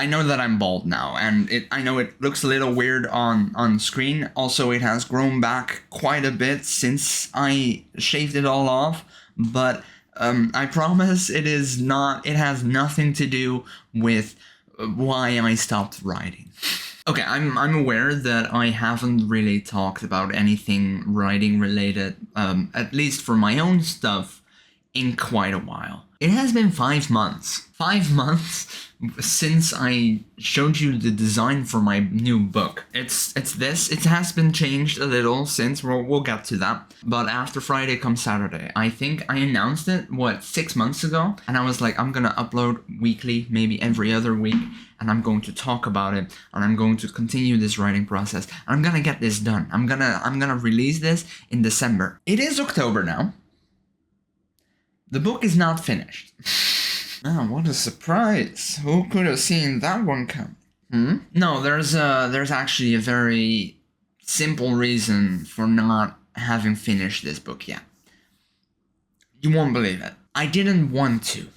I know that I'm bald now, and I know it looks a little weird on screen. Also, it has grown back quite a bit since I shaved it all off, but I promise it has nothing to do with why I stopped writing. Okay, I'm aware that I haven't really talked about anything writing related, at least for my own stuff, in quite a while. It has been 5 months. 5 months since I showed you the design for my new book. It's this. It has been changed a little since. We'll get to that. But after Friday comes Saturday. I think I announced it, 6 months ago? And I was like, I'm gonna upload weekly, maybe every other week. And I'm going to talk about it. And I'm going to continue this writing process. And I'm gonna get this done. I'm gonna release this in December. It is October now. The book is not finished. Ah, what a surprise. Who could have seen that one come? No, there's actually a very simple reason for not having finished this book yet. You won't believe it. I didn't want to.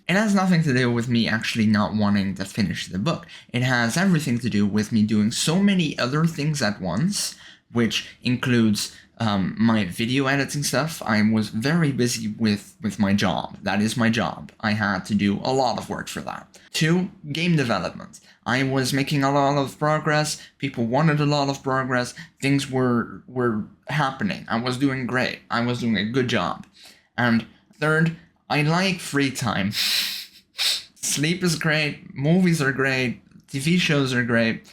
It has nothing to do with me actually not wanting to finish the book. It has everything to do with me doing so many other things at once, which includes my video editing stuff. I was very busy with my job. That is my job. I had to do a lot of work for that. 2, game development. I was making a lot of progress. People wanted a lot of progress. Things were happening. I was doing great. I was doing a good job. And 3rd, I like free time. Sleep is great. Movies are great. TV shows are great.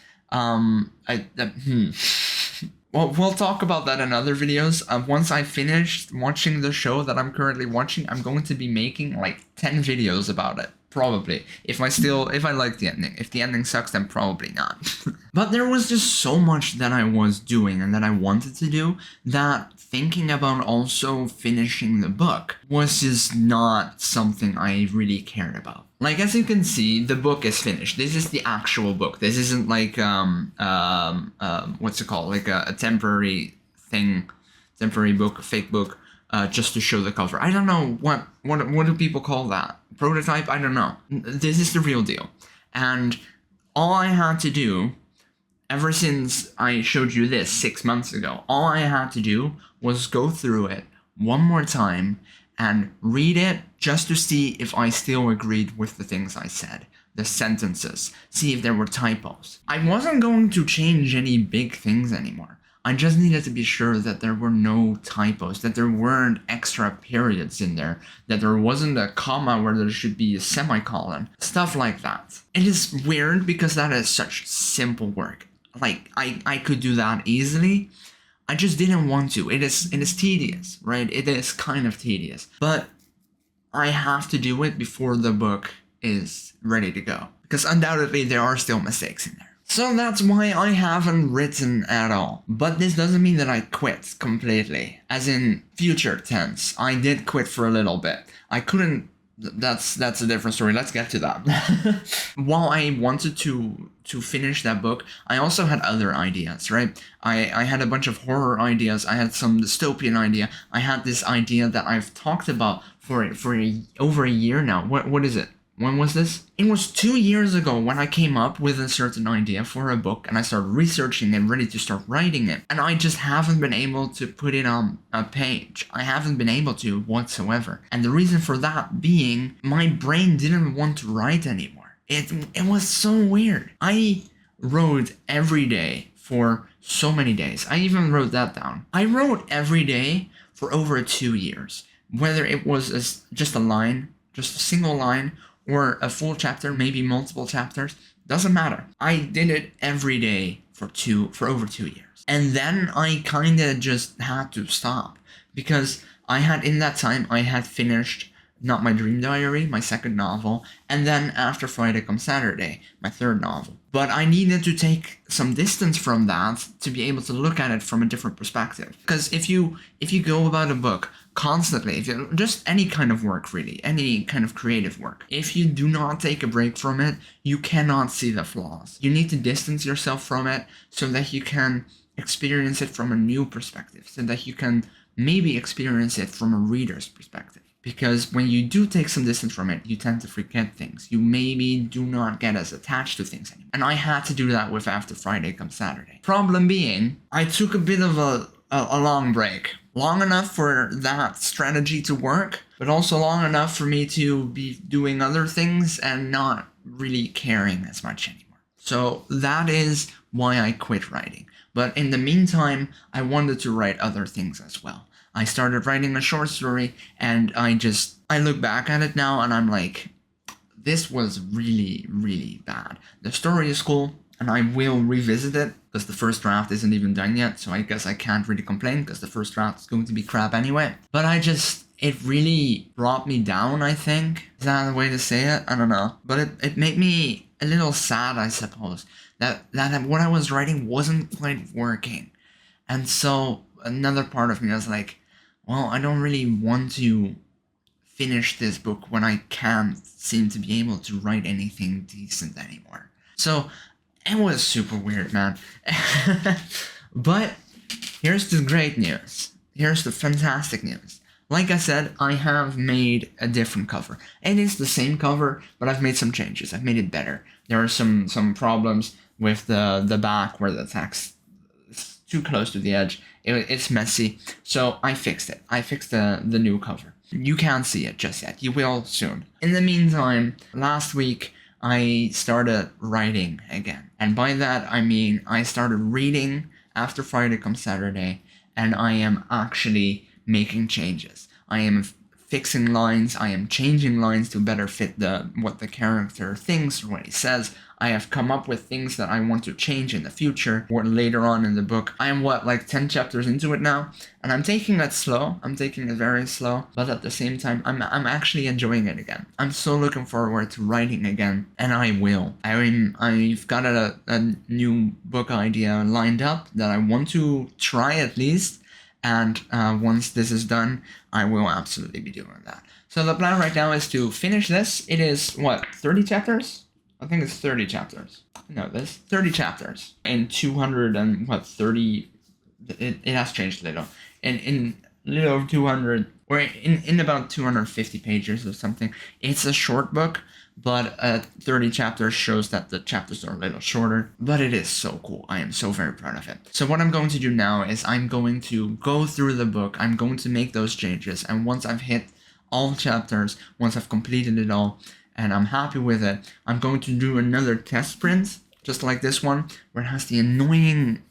Well, we'll talk about that in other videos. Once I finish watching the show that I'm currently watching, I'm going to be making like 10 videos about it. Probably. If I like the ending. If the ending sucks, then probably not. But there was just so much that I was doing and that I wanted to do that thinking about also finishing the book was just not something I really cared about. Like, as you can see, the book is finished. This is the actual book. This isn't like, what's it called? Like a temporary thing, temporary book, fake book, just to show the cover. I don't know, what do people call that? Prototype? I don't know. This is the real deal. And all I had to do, ever since I showed you this 6 months ago, all I had to do was go through it one more time and read it just to see if I still agreed with the things I said, the sentences, see if there were typos. I wasn't going to change any big things anymore. I just needed to be sure that there were no typos, that there weren't extra periods in there, that there wasn't a comma where there should be a semicolon, stuff like that. It is weird because that is such simple work. Like, I could do that easily. I just didn't want to. It is tedious, right? It is kind of tedious. But I have to do it before the book is ready to go. Because undoubtedly there are still mistakes in there. So that's why I haven't written at all. But this doesn't mean that I quit completely. As in future tense. I did quit for a little bit. I couldn't... That's a different story. Let's get to that. While I wanted to finish that book, I also had other ideas, right? I had a bunch of horror ideas. I had some dystopian idea. I had this idea that I've talked about for over a year now. What is it? When was this? It was 2 years ago when I came up with a certain idea for a book and I started researching and ready to start writing it. And I just haven't been able to put it on a page. I haven't been able to whatsoever. And the reason for that being, my brain didn't want to write anymore. It was so weird. I wrote every day for so many days. I even wrote that down. I wrote every day for over 2 years. Whether it was just a line, just a single line, or a full chapter, maybe multiple chapters, doesn't matter. I did it every day for over 2 years. And then I kinda just had to stop because in that time, I had finished Not My Dream Diary, my second novel, and then After Friday Comes Saturday, my third novel. But I needed to take some distance from that to be able to look at it from a different perspective. Because if you go about a book constantly, just any kind of work really, any kind of creative work, if you do not take a break from it, you cannot see the flaws. You need to distance yourself from it so that you can experience it from a new perspective, so that you can maybe experience it from a reader's perspective. because when you do take some distance from it, you tend to forget things. You maybe do not get as attached to things anymore. And I had to do that with After Friday Comes Saturday. Problem being, I took a bit of a long break. Long enough for that strategy to work, but also long enough for me to be doing other things and not really caring as much anymore. So that is why I quit writing. But in the meantime, I wanted to write other things as well. I started writing a short story, and I look back at it now and I'm like, this was really, really bad. The story is cool, and I will revisit it, because the first draft isn't even done yet, so I guess I can't really complain, because the first draft is going to be crap anyway. But it really brought me down, I think. Is that the way to say it? I don't know. But it made me a little sad, I suppose, that what I was writing wasn't quite working. And so another part of me was like, well, I don't really want to finish this book when I can't seem to be able to write anything decent anymore. So it was super weird, man. But here's the great news. Here's the fantastic news. Like I said, I have made a different cover. It is the same cover, but I've made some changes. I've made it better. There are some problems with the back where the text is too close to the edge. It's messy, so I fixed it. I fixed the new cover. You can't see it just yet. You will soon. In the meantime, last week I started writing again. And by that I mean I started reading After Friday Comes Saturday, and I am actually making changes. I am fixing lines, I am changing lines to better fit what the character thinks or what he says. I have come up with things that I want to change in the future or later on in the book. I am like 10 chapters into it now, and I'm taking it slow. I'm taking it very slow, but at the same time, I'm actually enjoying it again. I'm so looking forward to writing again, and I will. I've got a new book idea lined up that I want to try at least. And once this is done, I will absolutely be doing that. So the plan right now is to finish this. It is, 30 chapters? I think it's 30 chapters. No, there's 30 chapters. In 30... It has changed a little. In a little over 200, or in about 250 pages or something. It's a short book, but 30 chapters shows that the chapters are a little shorter, but it is so cool. I am so very proud of it. So what I'm going to do now is I'm going to go through the book, I'm going to make those changes, and once I've hit all chapters, once I've completed it all, and I'm happy with it, I'm going to do another test print, just like this one, where it has the annoying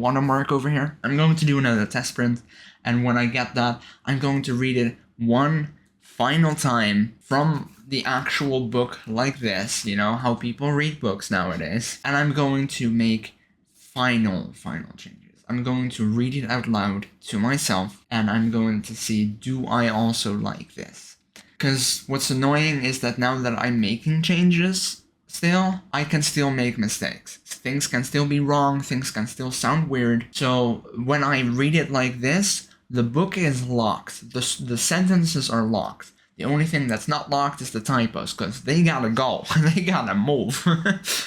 watermark over here. I'm going to do another test print, and when I get that, I'm going to read it one final time from the actual book like this, you know, how people read books nowadays, and I'm going to make final changes. I'm going to read it out loud to myself, and I'm going to see, do I also like this? Because what's annoying is that now that I'm making changes still, I can still make mistakes. Things can still be wrong, things can still sound weird. So when I read it like this, the book is locked. The sentences are locked. The only thing that's not locked is the typos, because they gotta go. They gotta move.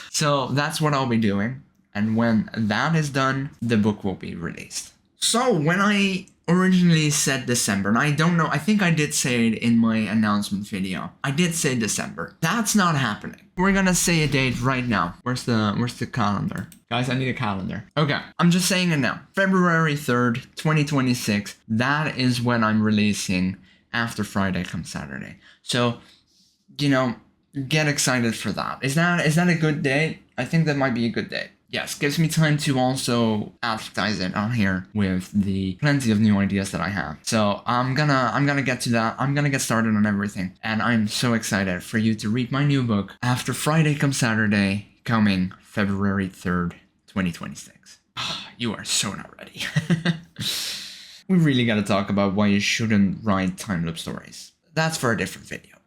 So that's what I'll be doing. And when that is done, the book will be released. So when I originally said December, and I don't know, I think I did say it in my announcement video. I did say December. That's not happening. We're gonna say a date right now. Where's the calendar? Guys, I need a calendar. Okay, I'm just saying it now. February 3rd, 2026. That is when I'm releasing After Friday Comes Saturday. So, you know, get excited for that. Is that a good date? I think that might be a good date. Yes, gives me time to also advertise it on here with the plenty of new ideas that I have. So I'm gonna get to that. I'm gonna get started on everything. And I'm so excited for you to read my new book, After Friday Comes Saturday, coming February 3rd, 2026. You are so not ready. We really gotta talk about why you shouldn't write time loop stories. That's for a different video.